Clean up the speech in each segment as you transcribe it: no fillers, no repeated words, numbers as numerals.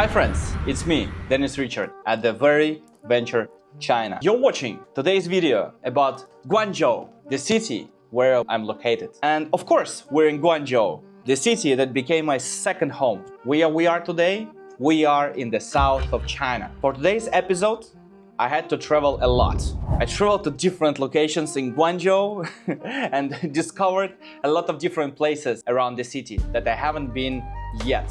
Hi friends, it's me, Dennis Richard, at the Very Venture China. You're watching today's video about Guangzhou, the city where I'm located. And of course, we're in Guangzhou, the city that became my second home. Where we are today, we are in the south of China. For today's episode, I had to travel a lot. I traveled to different locations in Guangzhou and discovered a lot of different places around the city that I haven't been yet,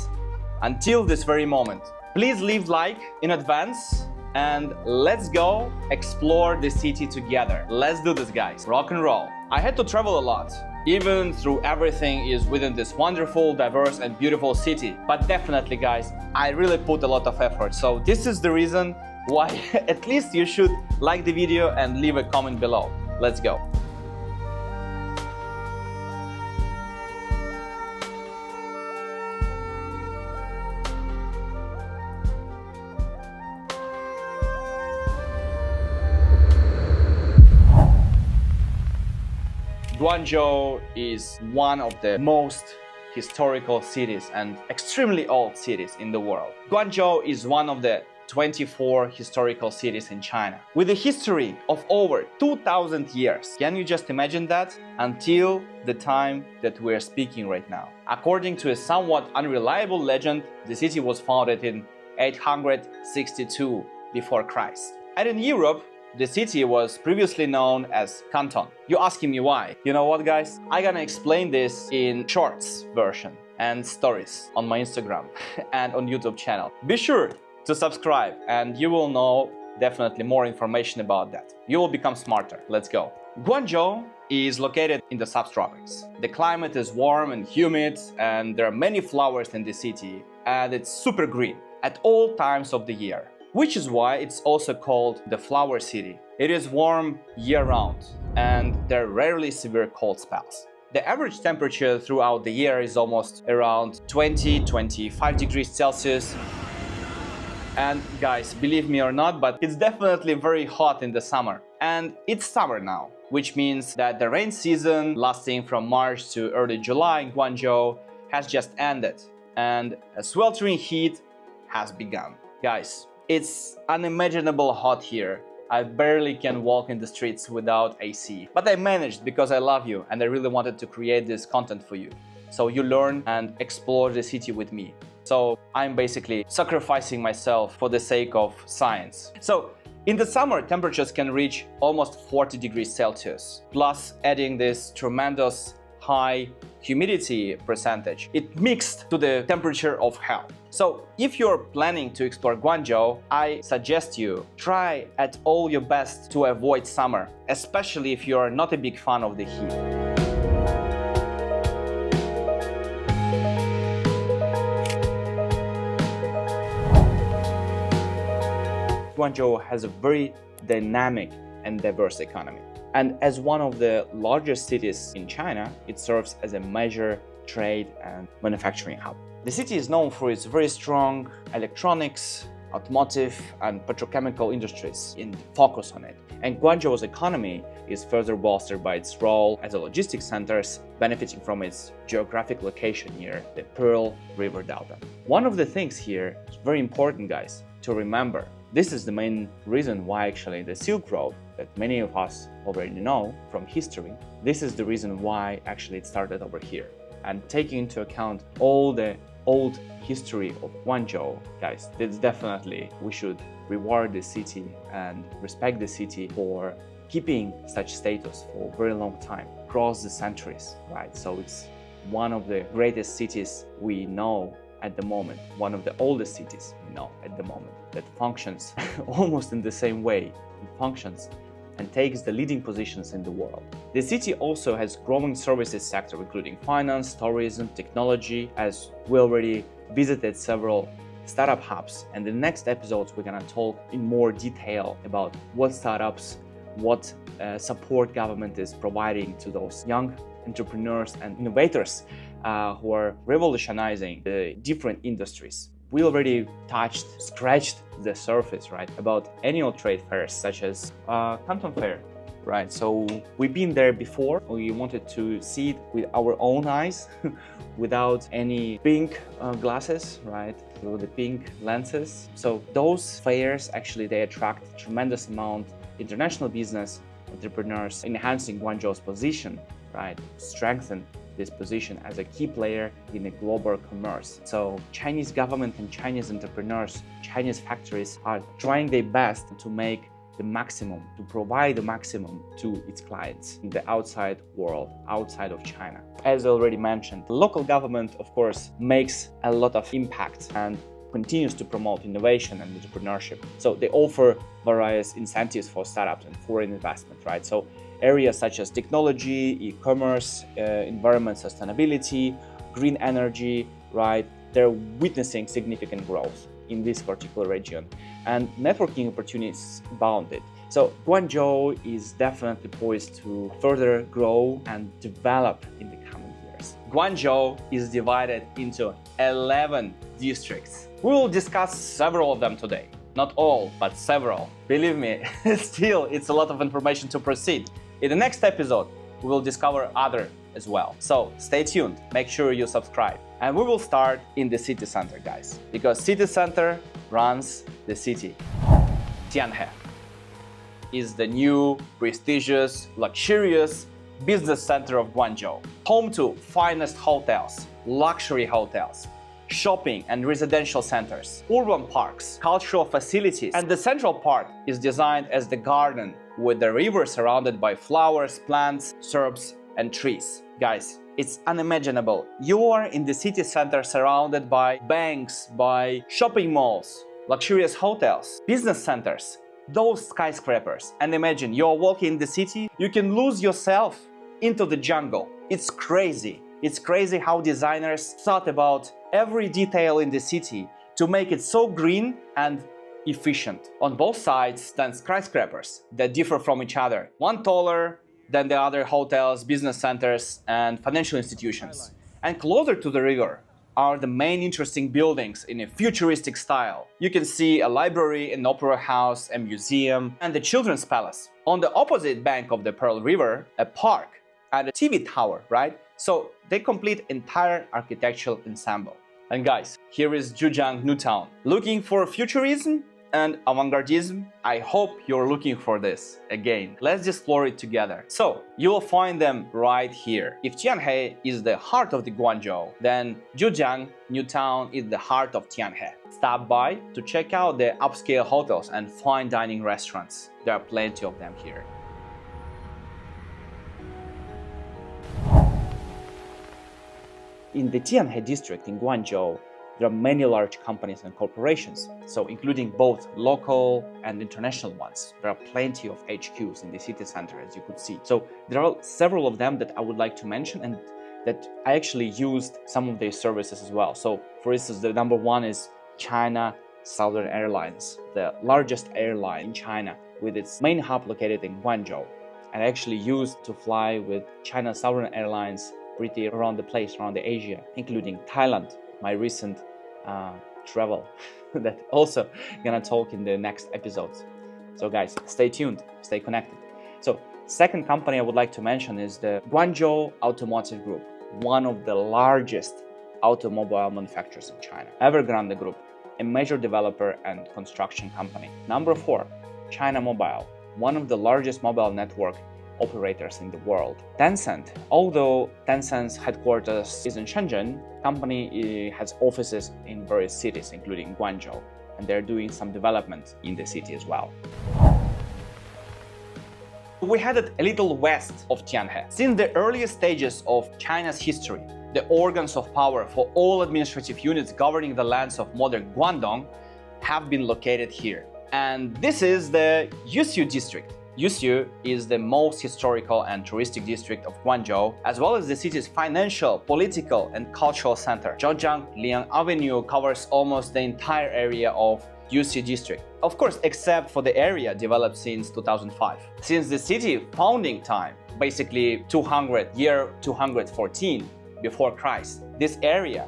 until this very moment. Please leave like in advance and let's go explore the city together. Let's do this, guys. Rock and roll. I had to travel a lot, even through everything is within this wonderful, diverse and beautiful city. But definitely, guys, I really put a lot of effort. So this is the reason why at least you should like the video and leave a comment below. Let's go. Guangzhou is one of the most historical cities and extremely old cities in the world. Guangzhou is one of the 24 historical cities in China, with a history of over 2,000 years. Can you just imagine that? Until the time that we're speaking right now. According to a somewhat unreliable legend, the city was founded in 862 before Christ. And in Europe, the city was previously known as Canton. You're asking me why? You know what, guys? I'm gonna explain this in shorts version and stories on my Instagram and on YouTube channel. Be sure to subscribe and you will know definitely more information about that. You will become smarter. Let's go. Guangzhou is located in the subtropics. The climate is warm and humid and there are many flowers in the city and it's super green at all times of the year, which is why it's also called the flower city. It is warm year-round and there are rarely severe cold spells. The average temperature throughout the year is almost around 20-25 degrees Celsius. And guys, believe me or not, but it's definitely very hot in the summer. And it's summer now, which means that the rain season lasting from March to early July in Guangzhou has just ended and a sweltering heat has begun. Guys, it's unimaginable hot here. I barely can walk in the streets without AC. But I managed because I love you and I really wanted to create this content for you. So you learn and explore the city with me. So I'm basically sacrificing myself for the sake of science. So in the summer, temperatures can reach almost 40 degrees Celsius. Plus adding this tremendous high humidity percentage, it mixed to the temperature of hell. So if you're planning to explore Guangzhou, I suggest you try at all your best to avoid summer, especially if you're not a big fan of the heat. Guangzhou has a very dynamic and diverse economy. And as one of the largest cities in China, it serves as a major trade and manufacturing hub. The city is known for its very strong electronics, automotive and petrochemical industries in focus on it. And Guangzhou's economy is further bolstered by its role as a logistics center, benefiting from its geographic location near the Pearl River Delta. One of the things here is very important, guys, to remember. This is the main reason why actually the Silk Road, that many of us already know from history, this is the reason why actually it started over here. And taking into account all the old history of Guangzhou, guys, it's definitely we should reward the city and respect the city for keeping such status for a very long time, across the centuries, right? So it's one of the greatest cities we know at the moment, one of the oldest cities we know at the moment, that functions almost in the same way, it functions and takes the leading positions in the world. The city also has growing services sector, including finance, tourism, technology, as we already visited several startup hubs. And in the next episodes, we're gonna talk in more detail about what startups, what support government is providing to those young entrepreneurs and innovators who are revolutionizing the different industries. We already scratched the surface, right, about annual trade fairs such as Canton Fair, right? So we've been there before. We wanted to see it with our own eyes without any pink glasses, right? With the pink lenses. So those fairs actually, they attract tremendous amount international business entrepreneurs, enhancing Guangzhou's position, right? Strengthen this position as a key player in the global commerce. So Chinese government and Chinese entrepreneurs, Chinese factories are trying their best to make the maximum, to provide the maximum to its clients in the outside world, outside of China. As I already mentioned, the local government, of course, makes a lot of impact and continues to promote innovation and entrepreneurship. So they offer various incentives for startups and foreign investment, right? So areas such as technology, e-commerce, environment sustainability, green energy, right? They're witnessing significant growth in this particular region, and networking opportunities abounded. So Guangzhou is definitely poised to further grow and develop in the coming years. Guangzhou is divided into 11 districts. We will discuss several of them today. Not all, but several. Believe me, still, it's a lot of information to proceed. In the next episode, we will discover other as well. So stay tuned, make sure you subscribe. And we will start in the city center, guys, because city center runs the city. Tianhe is the new, prestigious, luxurious business center of Guangzhou, home to finest hotels, luxury hotels, shopping and residential centers, urban parks, cultural facilities, and the central part is designed as the garden with the river surrounded by flowers, plants, shrubs, and trees. Guys, it's unimaginable. You are in the city center surrounded by banks, by shopping malls, luxurious hotels, business centers, those skyscrapers. And imagine you're walking in the city, you can lose yourself into the jungle. It's crazy. It's crazy how designers thought about every detail in the city to make it so green and efficient. On both sides stand skyscrapers that differ from each other. One taller than the other hotels, business centers, and financial institutions. And closer to the river are the main interesting buildings in a futuristic style. You can see a library, an opera house, a museum, and the children's palace. On the opposite bank of the Pearl River, a park and a TV tower, right? So they complete entire architectural ensemble. And guys, here is Zhejiang New Town. Looking for futurism and avant-gardism? I hope you're looking for this again. Let's explore it together. So you will find them right here. If Tianhe is the heart of the Guangzhou, then Zhejiang New Town is the heart of Tianhe. Stop by to check out the upscale hotels and fine dining restaurants. There are plenty of them here. In the Tianhe district in Guangzhou, there are many large companies and corporations, so including both local and international ones. There are plenty of HQs in the city center, as you could see. So there are several of them that I would like to mention and that I actually used some of their services as well. So for instance, the number one is China Southern Airlines, the largest airline in China with its main hub located in Guangzhou. And I actually used to fly with China Southern Airlines pretty around the place, around the Asia, including Thailand, my recent travel that also gonna talk in the next episodes. So guys, stay tuned, stay connected. So second company I would like to mention is the Guangzhou Automotive Group, one of the largest automobile manufacturers in China. Evergrande Group, a major developer and construction company. Number 4, China Mobile, one of the largest mobile network operators in the world. Tencent, although Tencent's headquarters is in Shenzhen, company has offices in various cities, including Guangzhou, and they're doing some development in the city as well. We headed a little west of Tianhe. Since the earliest stages of China's history, the organs of power for all administrative units governing the lands of modern Guangdong have been located here. And this is the Yuexiu district. Yuexiu is the most historical and touristic district of Guangzhou, as well as the city's financial, political, and cultural center. Zhangjiang Liang Avenue covers almost the entire area of Yuexiu district. Of course, except for the area developed since 2005. Since the city founding time, basically year 214 before Christ, this area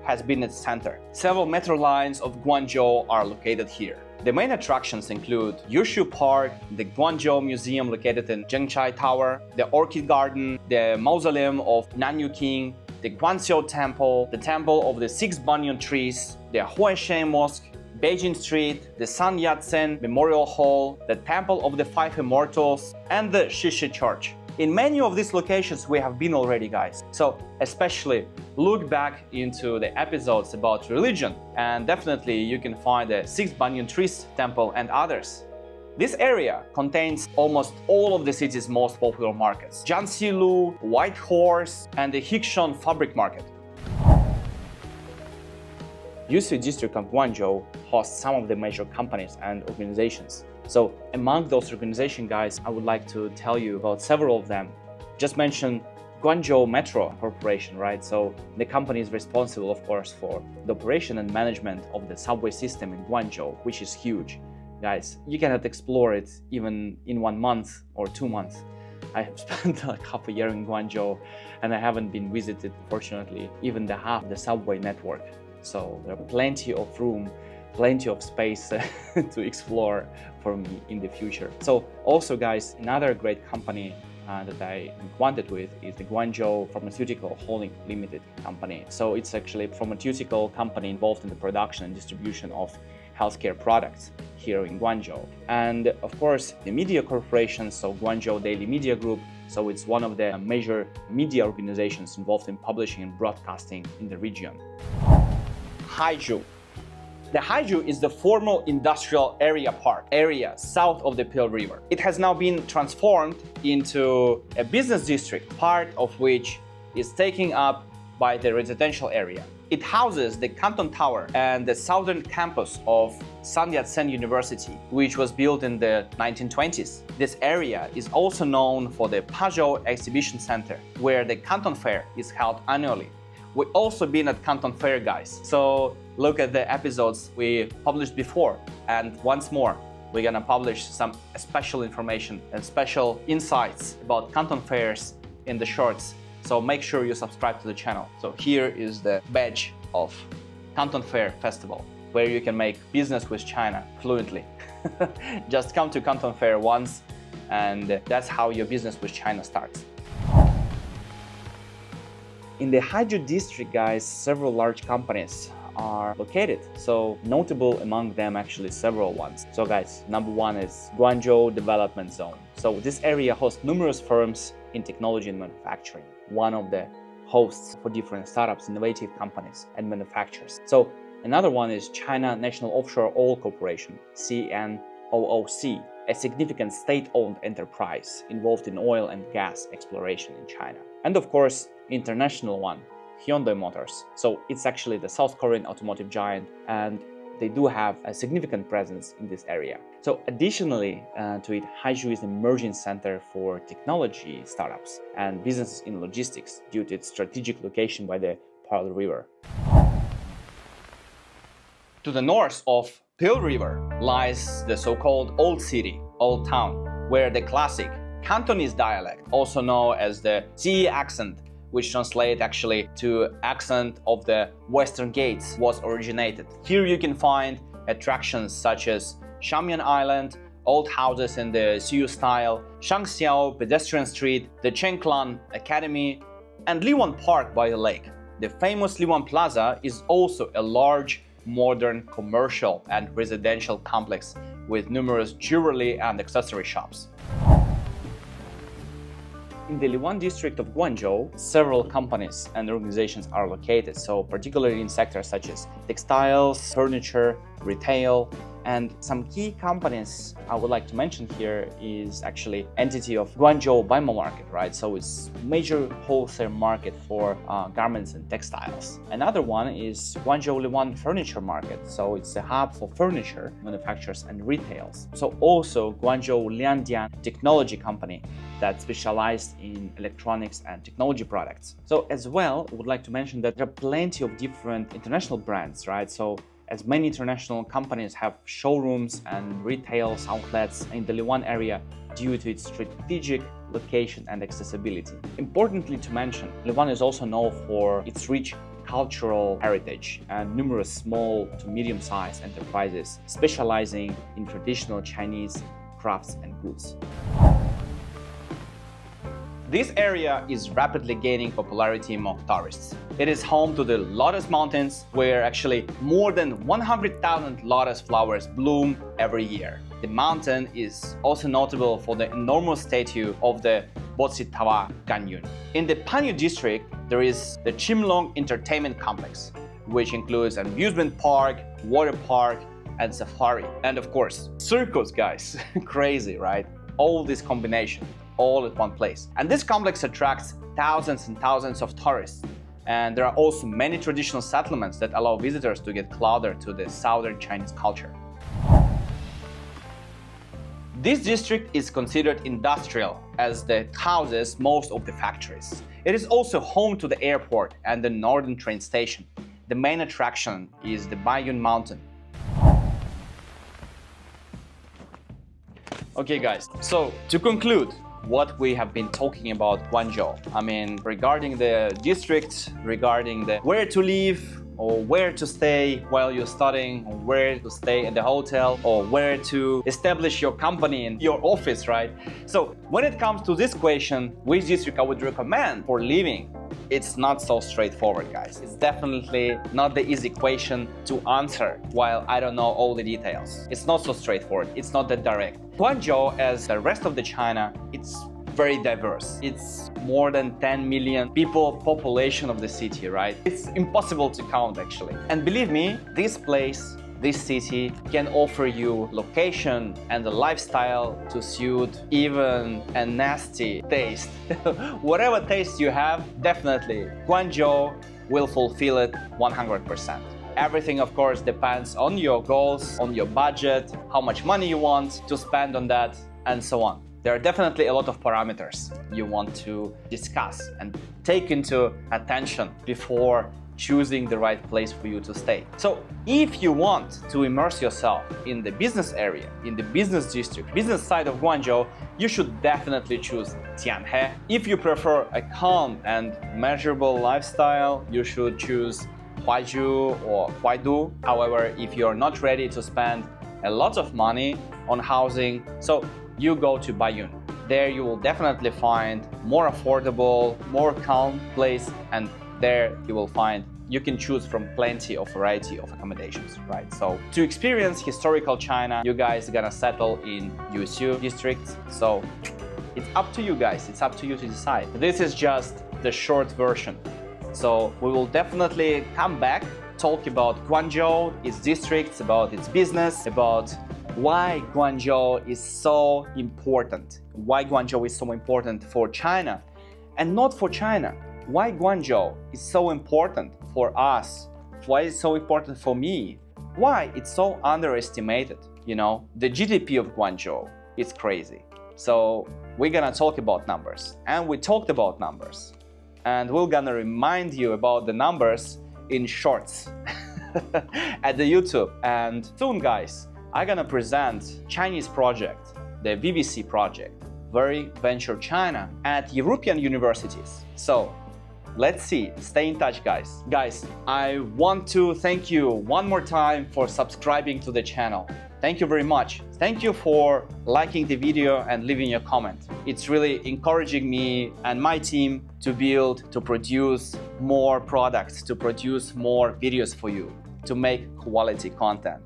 has been its center. Several metro lines of Guangzhou are located here. The main attractions include Yuexiu Park, the Guangzhou Museum located in Zhenghai Tower, the Orchid Garden, the Mausoleum of Nanyu King, the Guangzhou Temple, the Temple of the Six Banyan Trees, the Huaishan Mosque, Beijing Street, the Sun Yat-sen Memorial Hall, the Temple of the Five Immortals, and the Shishi Church. In many of these locations we have been already, guys. So especially look back into the episodes about religion, and definitely you can find the Six Banyan Trees Temple and others. This area contains almost all of the city's most popular markets: Jiangxilu, White Horse, and the Hikshon Fabric Market. Yuexiu district of Guangzhou hosts some of the major companies and organizations. So among those organizations, guys, I would like to tell you about several of them. Just mention Guangzhou Metro Corporation, right? So the company is responsible, of course, for the operation and management of the subway system in Guangzhou, which is huge. Guys, you cannot explore it even in 1 month or 2 months. I have spent like half a year in Guangzhou and I haven't been visited, fortunately, even the half of the subway network. So there are plenty of room, plenty of space to explore for me in the future. So also, guys, another great company that I am acquainted with is the Guangzhou Pharmaceutical Holding Limited company. So it's actually a pharmaceutical company involved in the production and distribution of healthcare products here in Guangzhou. And of course, the media corporation, so Guangzhou Daily Media Group. So it's one of the major media organizations involved in publishing and broadcasting in the region. Haizhu. The Haizhu is the former industrial area south of the Pearl River. It has now been transformed into a business district, part of which is taken up by the residential area. It houses the Canton Tower and the southern campus of Sun Yat-sen University, which was built in the 1920s. This area is also known for the Pazhou Exhibition Center, where the Canton Fair is held annually. We've also been at Canton Fair, guys. So look at the episodes we published before. And once more, we're gonna publish some special information and special insights about Canton Fairs in the shorts. So make sure you subscribe to the channel. So here is the badge of Canton Fair Festival, where you can make business with China fluently. Just come to Canton Fair once, and that's how your business with China starts. In the Haizhu district, guys, several large companies are located. So notable among them, actually several ones. So guys, number one is Guangzhou Development Zone. So this area hosts numerous firms in technology and manufacturing. One of the hosts for different startups, innovative companies and manufacturers. So another one is China National Offshore Oil Corporation, CNOOC, a significant state-owned enterprise involved in oil and gas exploration in China. And of course, international one, Hyundai Motors. So it's actually the South Korean automotive giant, and they do have a significant presence in this area. So additionally to it, Haizhu is an emerging center for technology startups and businesses in logistics due to its strategic location by the Pearl River. To the north of Pearl River lies the so-called Old City, Old Town, where the classic Cantonese dialect, also known as the Ji accent, which translates actually to accent of the Western Gates, was originated. Here you can find attractions such as Shamian Island, old houses in the Sioux style, Shangxiao Pedestrian Street, the Chenklan Academy, and Liwan Park by the lake. The famous Liwan Plaza is also a large, modern commercial and residential complex with numerous jewelry and accessory shops. In the Liwan district of Guangzhou, several companies and organizations are located, so particularly in sectors such as textiles, furniture, retail, and some key companies I would like to mention here is actually entity of Guangzhou BaiYun market, right? So it's major wholesale market for garments and textiles. Another one is Guangzhou Liwan furniture market. So it's a hub for furniture manufacturers and retails. So also Guangzhou Liandian technology company that specialized in electronics and technology products. So as well, I would like to mention that there are plenty of different international brands, right? So as many international companies have showrooms and retail outlets in the Liwan area due to its strategic location and accessibility. Importantly to mention, Liwan is also known for its rich cultural heritage and numerous small to medium-sized enterprises specializing in traditional Chinese crafts and goods. This area is rapidly gaining popularity among tourists. It is home to the Lotus Mountains, where actually more than 100,000 lotus flowers bloom every year. The mountain is also notable for the enormous statue of the Bodhisattva Guangyun. In the PanYu district, there is the Chimlong Entertainment Complex, which includes an amusement park, water park, and safari. And of course, circus, guys. Crazy, right? All this combination, all at one place. And this complex attracts thousands and thousands of tourists. And there are also many traditional settlements that allow visitors to get closer to the southern Chinese culture. This district is considered industrial, as it houses most of the factories. It is also home to the airport and the northern train station. The main attraction is the BaiYun mountain. Okay guys, so to conclude what we have been talking about Guangzhou, I mean regarding the district, regarding the where to live or where to stay while you're studying, or where to stay in the hotel, or where to establish your company and your office, right? So when it comes to this question, which district I would recommend for living, it's not so straightforward, guys. It's definitely not the easy question to answer while I don't know all the details. It's not so straightforward. It's not that direct. Guangzhou, as the rest of the China, it's very diverse. It's more than 10 million people population of the city, right? It's impossible to count actually. And believe me, this place, this city can offer you location and a lifestyle to suit even a nasty taste. Whatever taste you have, definitely Guangzhou will fulfill it 100%. Everything, of course, depends on your goals, on your budget, how much money you want to spend on that, and so on. There are definitely a lot of parameters you want to discuss and take into attention before choosing the right place for you to stay. So if you want to immerse yourself in the business area, in the business district, business side of Guangzhou, you should definitely choose Tianhe. If you prefer a calm and measurable lifestyle, you should choose Haizhu or Haizhu. However, if you're not ready to spend a lot of money on housing, so you go to BaiYun. There you will definitely find more affordable, more calm place, and there you will find you can choose from plenty of variety of accommodations, right? So to experience historical China, you guys are gonna settle in Yuexiu district. So it's up to you guys, it's up to you to decide. This is just the short version. So we will definitely come back, talk about Guangzhou, its districts, about its business, about why Guangzhou is so important, why Guangzhou is so important for China, and not for China. Why Guangzhou is so important for us, why it's so important for me, why it's so underestimated. You know, the GDP of Guangzhou is crazy. So we're gonna talk about numbers, and we talked about numbers, and we're gonna remind you about the numbers in shorts at the YouTube. And soon, guys, I'm gonna present Chinese project, the VVC project, Very Venture China, at European universities. So let's see, stay in touch, guys. Guys, I want to thank you one more time for subscribing to the channel. Thank you very much. Thank you for liking the video and leaving your comment. It's really encouraging me and my team to build, to produce more products, to produce more videos for you, to make quality content.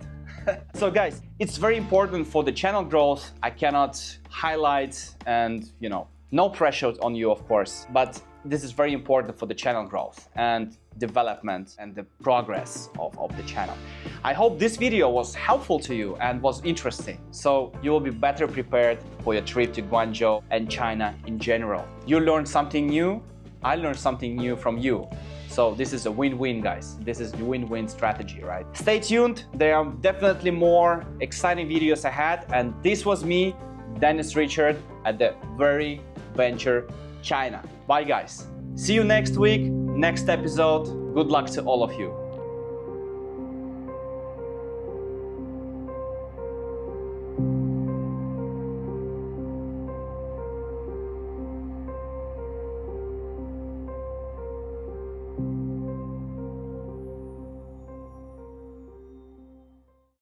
So guys, it's very important for the channel growth. I cannot highlight and, you know, no pressure on you, of course, but this is very important for the channel growth and development and the progress of the channel. I hope this video was helpful to you and was interesting, so you will be better prepared for your trip to Guangzhou and China in general. You learned something new, I learned something new from you. So this is a win-win, guys. This is the win-win strategy, right? Stay tuned. There are definitely more exciting videos ahead. And this was me, Dennis Richard, at the Very Venture China. Bye, guys. See you next week, next episode. Good luck to all of you.